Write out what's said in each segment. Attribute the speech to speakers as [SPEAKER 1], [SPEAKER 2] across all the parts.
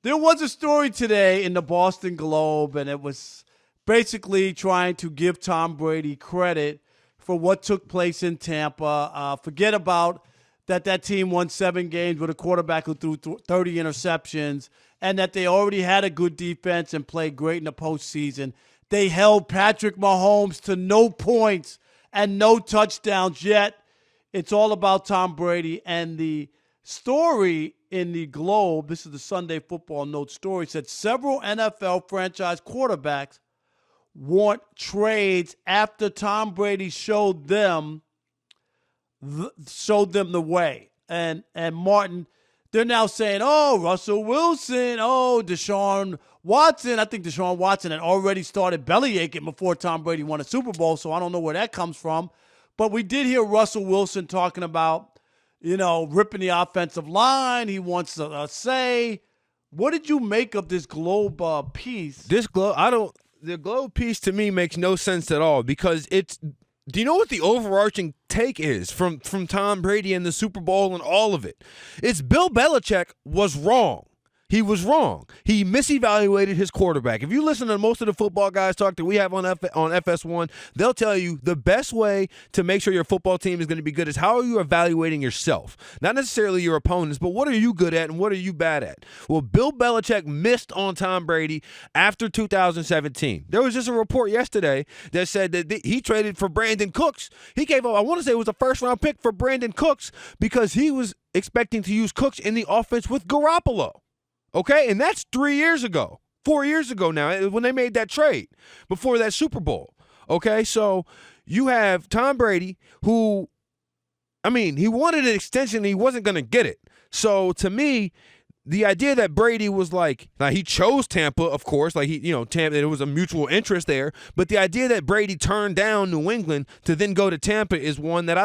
[SPEAKER 1] There was a story today in the Boston Globe, and it was basically trying to give Tom Brady credit for what took place in Tampa. Forget about that team won 7 games with a quarterback who threw 30 interceptions, and that they already had a good defense and played great in the postseason. They held Patrick Mahomes to no points and no touchdowns yet. It's all about Tom Brady. And the story in the Globe, this is the Sunday Football Note story, said several NFL franchise quarterbacks want trades after Tom Brady showed them the way. And Martin, they're now saying, oh, Russell Wilson, oh, Deshaun Watson. I think Deshaun Watson had already started bellyaching before Tom Brady won a Super Bowl, so I don't know where that comes from. But we did hear Russell Wilson talking about, ripping the offensive line. He wants a say. What did you make of this Globe piece?
[SPEAKER 2] The Globe piece to me makes no sense at all because do you know what the overarching take is from Tom Brady and the Super Bowl and all of it? It's Bill Belichick was wrong. He was wrong. He misevaluated his quarterback. If you listen to most of the football guys talk that we have on FS1, they'll tell you the best way to make sure your football team is going to be good is how are you evaluating yourself? Not necessarily your opponents, but what are you good at and what are you bad at? Well, Bill Belichick missed on Tom Brady after 2017. There was just a report yesterday that said that he traded for Brandon Cooks. He gave up, I want to say it was a first-round pick for Brandon Cooks because he was expecting to use Cooks in the offense with Garoppolo. Okay, and that's 4 years ago now when they made that trade before that Super Bowl. Okay, so you have Tom Brady who, he wanted an extension and he wasn't going to get it. So to me, the idea that Brady was like he chose Tampa, of course, Tampa, there was a mutual interest there. But the idea that Brady turned down New England to then go to Tampa is one that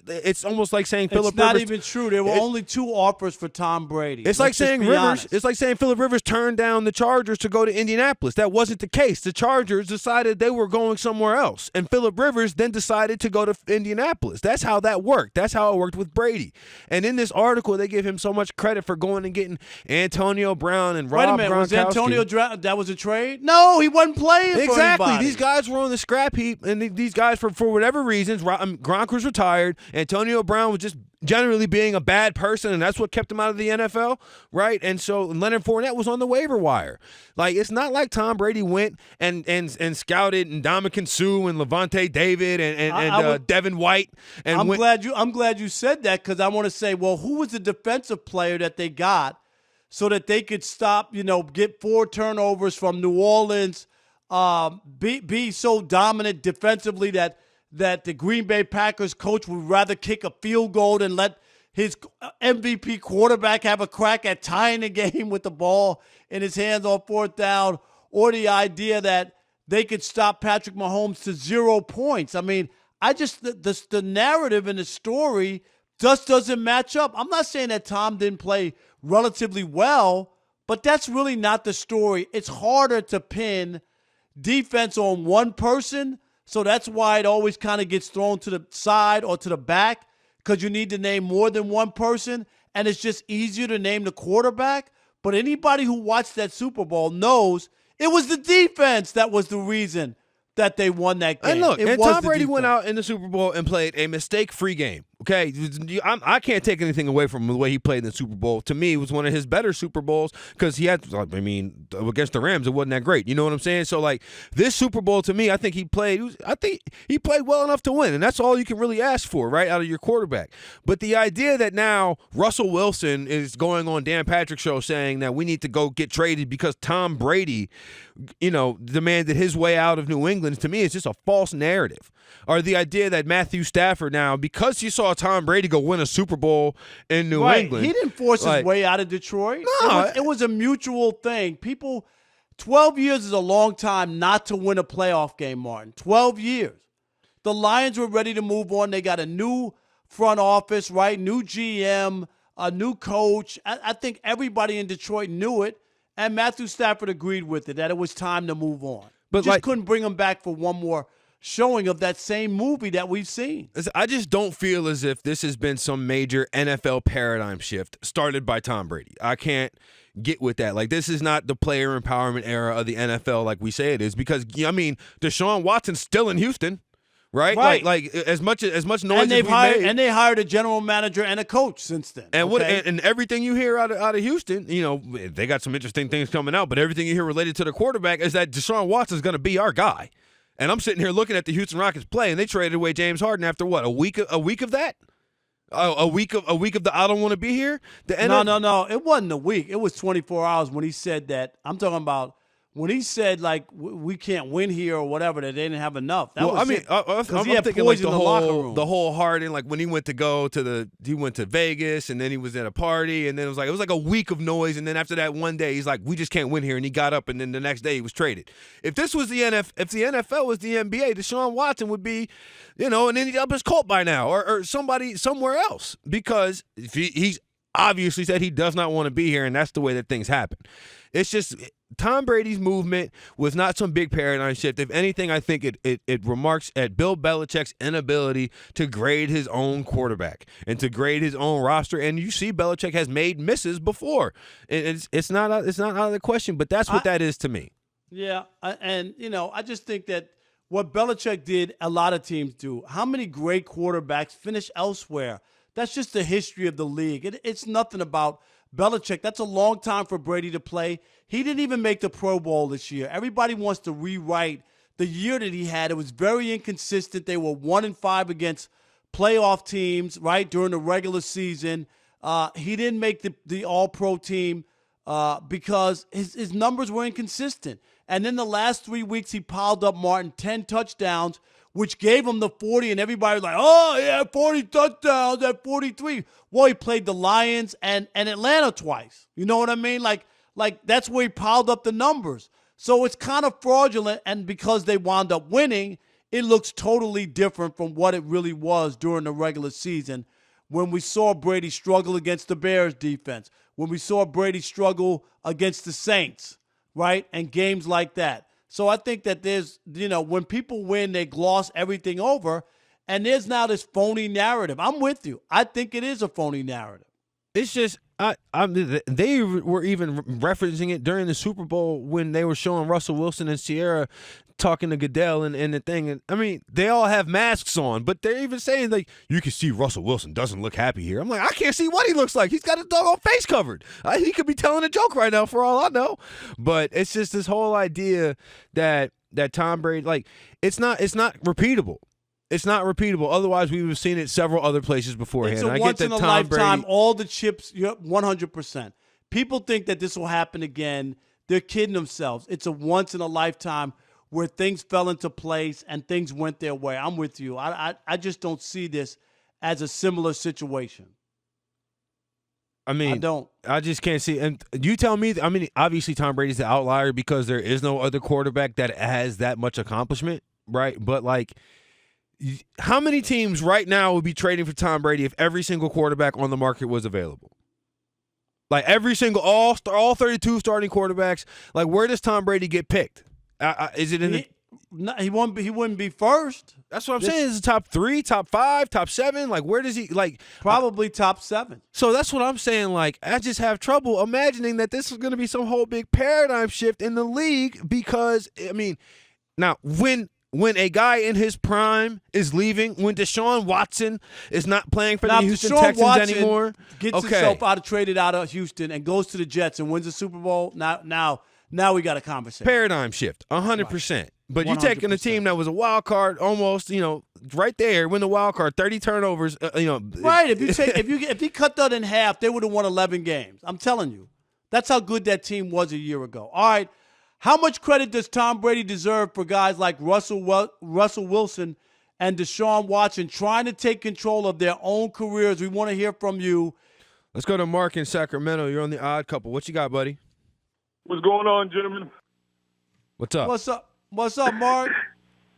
[SPEAKER 2] it's almost like saying Philip Rivers.
[SPEAKER 1] It's not even true. There were only 2 offers for Tom Brady.
[SPEAKER 2] It's like saying Philip Rivers turned down the Chargers to go to Indianapolis. That wasn't the case. The Chargers decided they were going somewhere else, and Philip Rivers then decided to go to Indianapolis. That's how that worked. That's how it worked with Brady. And in this article, they give him so much credit for going and getting Antonio Brown and Rob Gronkowski.
[SPEAKER 1] Wait a minute, was Antonio that was a trade? No, he wasn't playing for anybody.
[SPEAKER 2] These guys were on the scrap heap, and these guys, for whatever reasons, Gronk was retired. Antonio Brown was just generally being a bad person, and that's what kept him out of the NFL, right? And so Leonard Fournette was on the waiver wire. It's not like Tom Brady went and scouted Ndamukong Suh and Levante David and Devin White. And
[SPEAKER 1] I'm glad you said that because I want to say, well, who was the defensive player that they got so that they could stop, get 4 turnovers from New Orleans, be so dominant defensively that the Green Bay Packers coach would rather kick a field goal than let his MVP quarterback have a crack at tying the game with the ball in his hands on 4th down, or the idea that they could stop Patrick Mahomes to 0 points. The narrative in the story just doesn't match up. I'm not saying that Tom didn't play relatively well, but that's really not the story. It's harder to pin defense on one person, so that's why it always kind of gets thrown to the side or to the back because you need to name more than one person, and it's just easier to name the quarterback. But anybody who watched that Super Bowl knows it was the defense that was the reason that they won that game.
[SPEAKER 2] And Tom Brady went out in the Super Bowl and played a mistake-free game. Okay, I can't take anything away from the way he played in the Super Bowl. To me, it was one of his better Super Bowls because he had, against the Rams, it wasn't that great. You know what I'm saying? So, this Super Bowl, to me, I think he played well enough to win, and that's all you can really ask for, right, out of your quarterback. But the idea that now Russell Wilson is going on Dan Patrick's show saying that we need to go get traded because Tom Brady, demanded his way out of New England, to me, is just a false narrative. Or the idea that Matthew Stafford now, because you saw Tom Brady go win a Super Bowl in New England.
[SPEAKER 1] He didn't force his way out of Detroit.
[SPEAKER 2] No.
[SPEAKER 1] It was a mutual thing. 12 years is a long time not to win a playoff game, Martin. 12 years. The Lions were ready to move on. They got a new front office, right? New GM, a new coach. I think everybody in Detroit knew it, and Matthew Stafford agreed with it, that it was time to move on. But couldn't bring him back for one more showing of that same movie that we've seen.
[SPEAKER 2] I just don't feel as if this has been some major NFL paradigm shift started by Tom Brady. I can't get with that. Like, this is not the player empowerment era of the NFL like we say it is, because, I mean, Deshaun Watson's still in Houston. Right? Like as much noise
[SPEAKER 1] and
[SPEAKER 2] as we made.
[SPEAKER 1] And they hired a general manager and a coach since then.
[SPEAKER 2] And and everything you hear out of Houston, they got some interesting things coming out, but everything you hear related to the quarterback is that Deshaun Watson is going to be our guy. And I'm sitting here looking at the Houston Rockets play, and they traded away James Harden after what, a week of that? A week of the I don't want to be here?
[SPEAKER 1] No. It wasn't a week. It was 24 hours when he said that. I'm talking about when he said, like, we can't win here or whatever, that they didn't have enough. I'm
[SPEAKER 2] thinking like the whole Harden, like when he went to Vegas, and then he was at a party, and then it was like a week of noise, and then after that one day he's like, we just can't win here, and he got up, and then the next day he was traded. If this was if the NFL was the NBA, Deshaun Watson would be, and then he's up his cult by now, or somebody somewhere else, because if he's obviously said he does not want to be here, and that's the way that things happen. It's just Tom Brady's movement was not some big paradigm shift. If anything, I think it remarks at Bill Belichick's inability to grade his own quarterback and to grade his own roster. And you see, Belichick has made misses before. It's not out of the question, but that's what that is to me.
[SPEAKER 1] Yeah, and I just think that what Belichick did, a lot of teams do. How many great quarterbacks finish elsewhere? That's just the history of the league. It's nothing about Belichick. That's a long time for Brady to play. He didn't even make the Pro Bowl this year. Everybody wants to rewrite the year that he had. It was very inconsistent. They were 1-5 against playoff teams, right, during the regular season. He didn't make the All-Pro team because his numbers were inconsistent. And then the last 3 weeks, he piled up, Martin, 10 touchdowns, which gave him the 40, and everybody was like, oh, yeah, 40 touchdowns at 43. Well, he played the Lions and Atlanta twice. You know what I mean? Like that's where he piled up the numbers. So it's kind of fraudulent, and because they wound up winning, it looks totally different from what it really was during the regular season when we saw Brady struggle against the Bears defense, when we saw Brady struggle against the Saints, right, and games like that. So I think that there's, when people win, they gloss everything over, and there's now this phony narrative. I'm with you. I think it is a phony narrative.
[SPEAKER 2] It's just they were even referencing it during the Super Bowl when they were showing Russell Wilson and Sierra talking to Goodell and the thing. And I mean, they all have masks on, but they're even saying, like, you can see Russell Wilson doesn't look happy here. I'm like, I can't see what he looks like. He's got his doggone face covered. He could be telling a joke right now for all I know. But it's just this whole idea that Tom Brady, like, it's not repeatable. It's not repeatable. Otherwise, we would have seen it several other places beforehand.
[SPEAKER 1] It's a once-in-a-lifetime, all the chips, 100%. People think that this will happen again. They're kidding themselves. It's a once-in-a-lifetime where things fell into place and things went their way. I'm with you. I just don't see this as a similar situation.
[SPEAKER 2] I mean,
[SPEAKER 1] I don't.
[SPEAKER 2] I just can't see. And you tell me, I mean, obviously Tom Brady's the outlier because there is no other quarterback that has that much accomplishment, right? But, like, how many teams right now would be trading for Tom Brady if every single quarterback on the market was available? Like, every single, all 32 starting quarterbacks, like, where does Tom Brady get picked? Is it in the...
[SPEAKER 1] No, he wouldn't be first.
[SPEAKER 2] That's what I'm saying. Is it top 3, top 5, top 7? Like, where does he, like...
[SPEAKER 1] Probably top 7.
[SPEAKER 2] So that's what I'm saying. Like, I just have trouble imagining that this is going to be some whole big paradigm shift in the league because, I mean, now, when a guy in his prime is leaving, when Deshaun Watson is not playing for the Houston Texans anymore,
[SPEAKER 1] gets himself traded out of Houston and goes to the Jets and wins the Super Bowl, now we got a conversation.
[SPEAKER 2] Paradigm shift, 100%. Right. But you're taking a team that was a wild card, almost, right there, win the wild card, 30 turnovers,
[SPEAKER 1] Right. If he cut that in half, they would have won 11 games. I'm telling you, that's how good that team was a year ago. All right. How much credit does Tom Brady deserve for guys like Russell Wilson and Deshaun Watson trying to take control of their own careers? We want to hear from you.
[SPEAKER 2] Let's go to Mark in Sacramento. You're on the Odd Couple. What you got, buddy?
[SPEAKER 3] What's going on, gentlemen?
[SPEAKER 2] What's up?
[SPEAKER 1] What's up, Mark?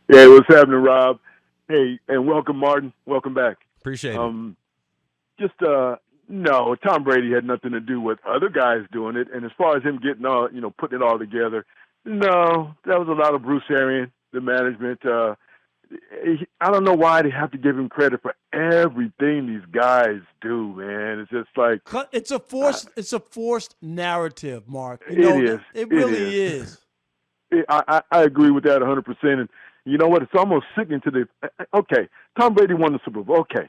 [SPEAKER 3] Hey, what's happening, Rob? Hey, and welcome, Martin. Welcome back.
[SPEAKER 2] Appreciate it.
[SPEAKER 3] No, Tom Brady had nothing to do with other guys doing it. And as far as him getting putting it all together, no, that was a lot of Bruce Arians, the management. I don't know why they have to give him credit for everything these guys do, man. It's just like
[SPEAKER 1] It's a forced narrative, Mark. You
[SPEAKER 3] it
[SPEAKER 1] know
[SPEAKER 3] is.
[SPEAKER 1] that it
[SPEAKER 3] It
[SPEAKER 1] really
[SPEAKER 3] is.
[SPEAKER 1] is.
[SPEAKER 3] I agree with that 100%. And you know what? It's almost sickening to the. Okay, Tom Brady won the Super Bowl. Okay,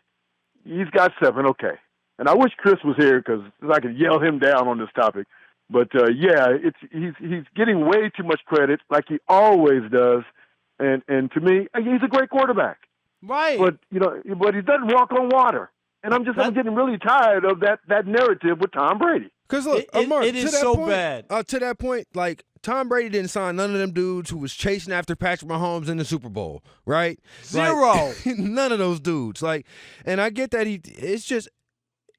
[SPEAKER 3] he's got 7. Okay, and I wish Chris was here because I could yell him down on this topic. But yeah, he's getting way too much credit, like he always does. And to me, he's a great quarterback.
[SPEAKER 1] Right.
[SPEAKER 3] But but he doesn't walk on water. And I'm getting really tired of that narrative with Tom Brady.
[SPEAKER 2] Because look, Mark,
[SPEAKER 1] it is so bad.
[SPEAKER 2] To that point, like Tom Brady didn't sign none of them dudes who was chasing after Patrick Mahomes in the Super Bowl, right?
[SPEAKER 1] Zero.
[SPEAKER 2] Like, none of those dudes. Like, and I get that it's just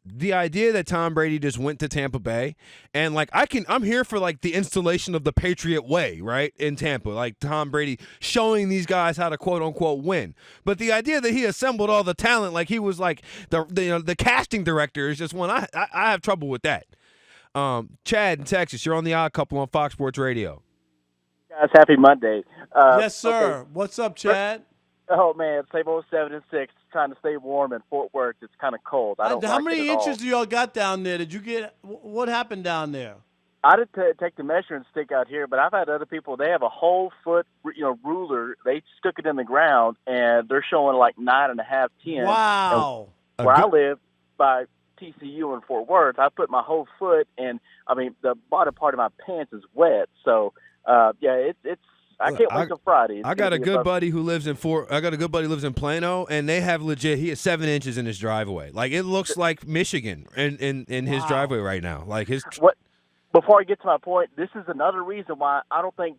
[SPEAKER 2] the idea that Tom Brady just went to Tampa Bay and like I'm here for like the installation of the Patriot way, right? In Tampa, like Tom Brady showing these guys how to quote unquote win. But the idea that he assembled all the talent like he was like the casting director is just one I have trouble with that. Chad in Texas, you're on the Odd Couple on Fox Sports Radio.
[SPEAKER 4] Guys, happy Monday.
[SPEAKER 1] Yes, sir.
[SPEAKER 4] Okay.
[SPEAKER 1] What's up, Chad?
[SPEAKER 4] Oh man, same old 7 and 6. Trying to stay warm in Fort Worth. It's kind of cold. I don't.
[SPEAKER 1] How
[SPEAKER 4] like
[SPEAKER 1] many
[SPEAKER 4] it at
[SPEAKER 1] inches
[SPEAKER 4] all.
[SPEAKER 1] do y'all got down there? Did you get what happened down there?
[SPEAKER 4] I did take the measuring stick out here, but I've had other people. They have a whole foot, ruler. They stuck it in the ground, and they're showing like 9.5, 10.
[SPEAKER 1] Wow.
[SPEAKER 4] And where I live by TCU in Fort Worth, I put my whole foot, and I mean the bottom part of my pants is wet. So yeah, it's. I can't wait till Friday.
[SPEAKER 2] I got a good buddy who lives in Plano, and they have legit. He has 7 inches in his driveway. Like it looks like Michigan in his driveway right now. Like his.
[SPEAKER 4] What? Before I get to my point, this is another reason why I don't think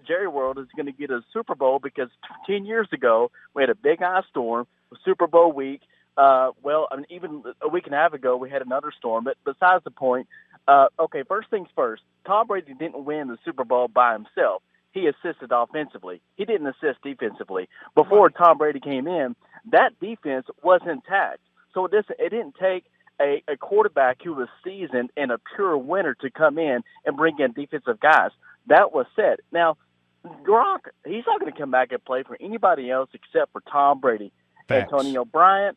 [SPEAKER 4] Jerry World is going to get a Super Bowl because 10 years ago we had a big ice storm, Super Bowl week. Even a week and a half ago we had another storm. But besides the point, okay, first things first. Tom Brady didn't win the Super Bowl by himself. He assisted offensively. He didn't assist defensively. Before Tom Brady came in, that defense was intact. So it didn't take a quarterback who was seasoned and a pure winner to come in and bring in defensive guys. That was set. Now, Gronk, he's not going to come back and play for anybody else except for Tom Brady.
[SPEAKER 2] Facts.
[SPEAKER 4] Antonio Bryant,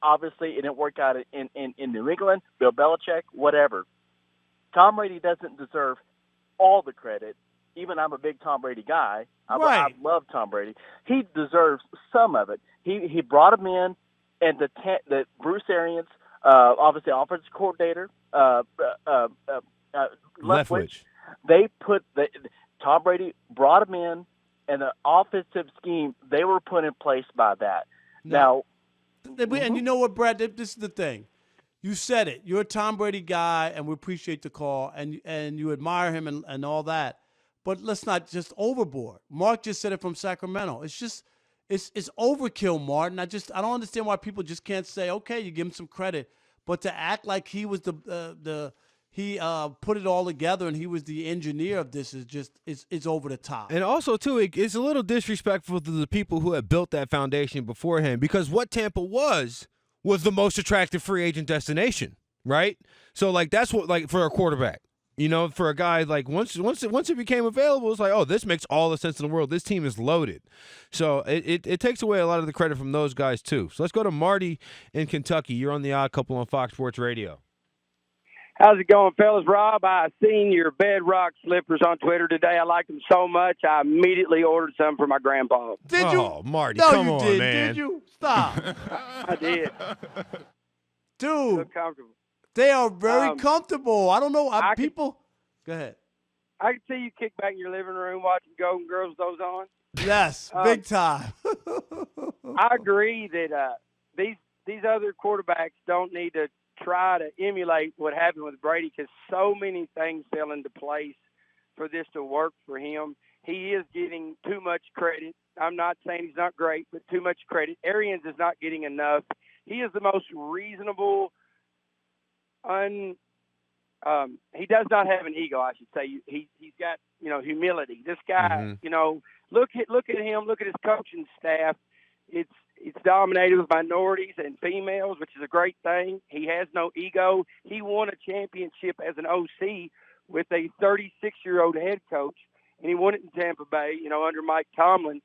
[SPEAKER 4] obviously it didn't work out in New England, Bill Belichick, whatever. Tom Brady doesn't deserve all the credit. Even I'm a big Tom Brady guy. I love Tom Brady. He deserves some of it. He brought him in, and the Bruce Arians, obviously offensive coordinator,
[SPEAKER 2] Leftwich.
[SPEAKER 4] They put Tom Brady brought him in, and the offensive scheme they were put in place by that. Now,
[SPEAKER 1] and you know what, Brad? This is the thing. You said it. You're a Tom Brady guy, and we appreciate the call, and you admire him and all that. But let's not just overboard. Mark just said it from Sacramento. It's just it's overkill, Martin. I don't understand why people just can't say, okay, you give him some credit, but to act like he was he put it all together and he was the engineer of this is just it's over the top.
[SPEAKER 2] And also too, it's a little disrespectful to the people who have built that foundation beforehand because what Tampa was the most attractive free agent destination, right? So like that's what like for a quarterback. You know, for a guy like once it became available, it's like, oh, this makes all the sense in the world. This team is loaded. So it takes away a lot of the credit from those guys too. So let's go to Marty in Kentucky. You're on the Odd Couple on Fox Sports Radio.
[SPEAKER 5] How's it going, fellas? Rob, I seen your Bedrock slippers on Twitter today. I like them so much, I immediately ordered some for my grandpa.
[SPEAKER 1] Did you?
[SPEAKER 2] Oh, Marty,
[SPEAKER 1] no,
[SPEAKER 2] come
[SPEAKER 1] you
[SPEAKER 2] on,
[SPEAKER 1] did.
[SPEAKER 2] man.
[SPEAKER 1] Did you? Stop.
[SPEAKER 5] I did.
[SPEAKER 1] Dude,
[SPEAKER 5] So comfortable.
[SPEAKER 1] they are very comfortable. I don't know. People. Go ahead.
[SPEAKER 5] I can see you kick back in your living room watching Golden Girls with those on.
[SPEAKER 1] Yes, big time.
[SPEAKER 5] I agree that these other quarterbacks don't need to try to emulate what happened with Brady because so many things fell into place for this to work for him. He is getting too much credit. I'm not saying he's not great, but too much credit. Arians is not getting enough. He is the most reasonable, he does not have an ego, I should say. He's got, humility. This guy, look at him, look at his coaching staff. It's dominated with minorities and females, which is a great thing. He has no ego. He won a championship as an OC with a 36-year-old head coach, and he won it in Tampa Bay, under Mike Tomlin.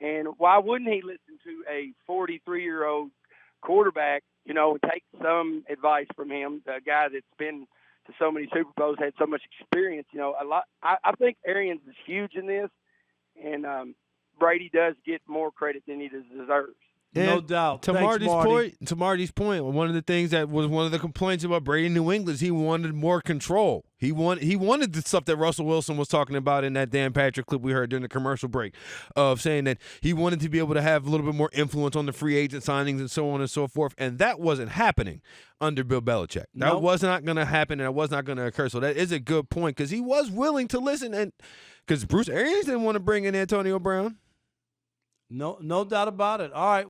[SPEAKER 5] And why wouldn't he listen to a 43-year-old quarterback, and take some advice from him, the guy that's been to so many Super Bowls, had so much experience, I think Arians is huge in this, and Brady does get more credit than he deserves.
[SPEAKER 1] No doubt.
[SPEAKER 2] To
[SPEAKER 1] Thanks, Marty.
[SPEAKER 2] Marty's point, one of the things that was one of the complaints about Brady in New England is he wanted more control. He wanted the stuff that Russell Wilson was talking about in that Dan Patrick clip we heard during the commercial break, of saying that he wanted to be able to have a little bit more influence on the free agent signings and so on and so forth, and that wasn't happening under Bill Belichick. That was not going to happen, and that was not going to occur. So that is a good point, because he was willing to listen, and because Bruce Arians didn't want to bring in Antonio Brown.
[SPEAKER 1] No doubt about it. All right.